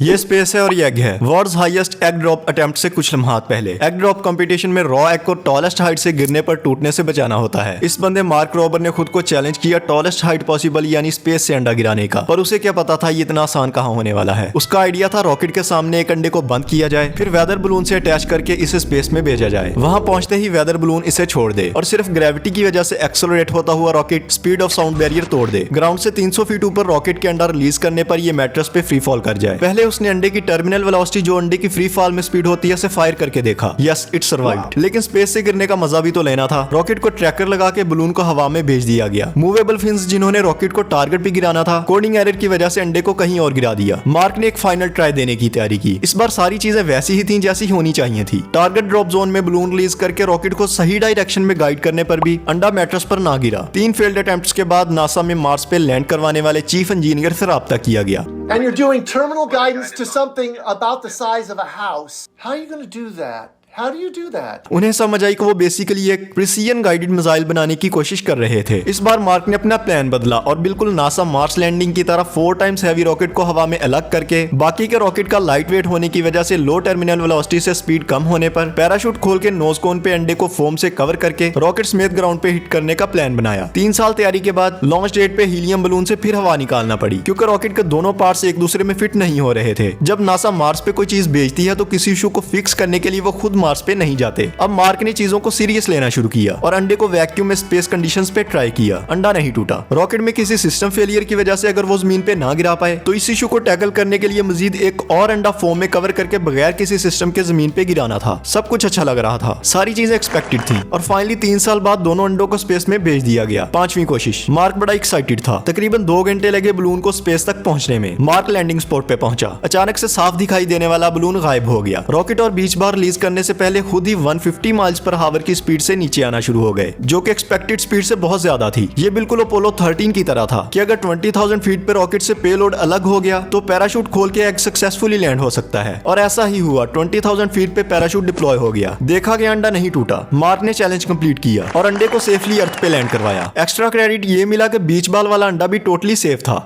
ये स्पेस है और ये एग है। World's highest egg drop attempt से कुछ लम्हात पहले एग ड्रॉप कंपटीशन में रॉ एग को टॉलेस्ट हाइट से गिरने पर टूटने से बचाना होता है। इस बंदे मार्क रॉबर ने खुद को चैलेंज किया टॉलेस्ट हाइट पॉसिबल यानी स्पेस से अंडा गिराने का, पर उसे क्या पता था ये इतना आसान कहाँ होने वाला है। उसका आइडिया था रॉकेट के सामने एक अंडे को बंद किया जाए, फिर वेदर बलून से अटैच करके इसे स्पेस में भेजा जाए। वहां पहुंचते ही वेदर बलून इसे छोड़ दे और सिर्फ ग्रेविटी की वजह से एक्सेलरेट होता हुआ rocket speed of sound barrier तोड़ दे। ग्राउंड से 300 फीट ऊपर रॉकेट के अंडा रिलीज करने पर ये मैट्रेस पे फ्री फॉल कर जाए। पहले उसने अंडे की टर्मिनल वेलोसिटी जो अंडे की फ्री फॉल में स्पीड होती है से फायर करके देखा। Yes, it survived. लेकिन स्पेस से गिरने का मजा भी तो लेना था। रॉकेट को ट्रैकर लगा के बलून को हवा में भेज दिया गया। मूवेबल फिन्स जिन्होंने रॉकेट को टारगेट पे गिराना था, कोडिंग एरर की वजह से अंडे को कहीं और गिरा दिया। मार्क ने एक फाइनल ट्राई देने की तैयारी की। इस बार सारी चीजें वैसी ही थी जैसी होनी चाहिए थी। टारगेट ड्रॉप जोन में बलून रिलीज करके रॉकेट को सही डायरेक्शन में गाइड करने पर भी अंडा मैट्रेस पर ना गिरा। 3 फेल्ड अटेम्प्ट्स के बाद नासा में मार्स पे लैंड करवाने वाले चीफ इंजीनियर से राब्ता किया गया। And you're doing terminal guidance to something about the size of a house. How are you going to do that? How do you do that? उन्हें समझ आई कि वो बेसिकली एक प्रिसीजन गाइडेड मिसाइल बनाने की कोशिश कर रहे थे। इस बार मार्क ने अपना प्लान बदला और बिल्कुल नासा मार्स लैंडिंग की तरह 4 टाइम्स हैवी रॉकेट को हवा में अलग करके बाकी के रॉकेट का लाइट वेट होने की वजह से लो टर्मिनल वेलोसिटी से स्पीड कम होने पर पैराशूट खोल के नोज कोन पे अंडे को फोम से कवर करके रॉकेट समेत ग्राउंड पे हिट करने का प्लान बनाया। 3 साल तैयारी के बाद लॉन्च डेट पे हीलियम बलून से फिर हवा निकालना पड़ी क्योंकि रॉकेट के दोनों पार्ट्स एक दूसरे में फिट नहीं हो रहे थे। जब नासा मार्स पे कोई चीज भेजती है तो किसी इशू को फिक्स करने के लिए वो खुद मार्स पे नहीं जाते। अब मार्क ने चीजों को सीरियस लेना शुरू किया और अंडे को वैक्यूम में स्पेस कंडीशंस पे ट्राई किया। अंडा नहीं टूटा। रॉकेट में किसी सिस्टम फेलियर की वजह से अगर वो जमीन पे ना गिरा पाए तो इस इशू को टैकल करने के लिए मजीद एक और अंडा फोम में कवर करके बगैर किसी सिस्टम के जमीन पे गिराना था। सब कुछ अच्छा लग रहा था, सारी चीजें एक्सपेक्टेड थी और फाइनली 3 साल बाद दोनों अंडों को स्पेस में भेज दिया गया। 5वीं कोशिश। मार्क बड़ा एक्साइटेड था। तकरीबन 2 घंटे लगे बलून को स्पेस तक पहुंचने में। मार्क लैंडिंग स्पॉट पे पहुंचा। अचानक से साफ दिखाई देने वाला बलून गायब हो गया। रॉकेट और बीच बार रिलीज करने से पहले खुद ही 150 माइल्स पर हावर की स्पीड से नीचे आना शुरू हो गए, जो कि एक्सपेक्टेड स्पीड से बहुत ज्यादा थी। ये बिल्कुल अपोलो 13 की तरह था कि अगर 20,000 फीट पे रॉकेट से पेलोड अलग हो गया तो पैराशूट खोल के एग सक्सेसफुली लैंड हो सकता है। और ऐसा ही हुआ। 20,000 फीट पे पैराशूट डिप्लॉय हो गया। देखा गया अंडा नहीं टूटा। मार्क ने चैलेंज कंप्लीट किया और अंडे को सेफली अर्थ पे लैंड करवाया। एक्स्ट्रा क्रेडिट ये मिला कि बीच बाल वाला अंडा भी टोटली सेफ था।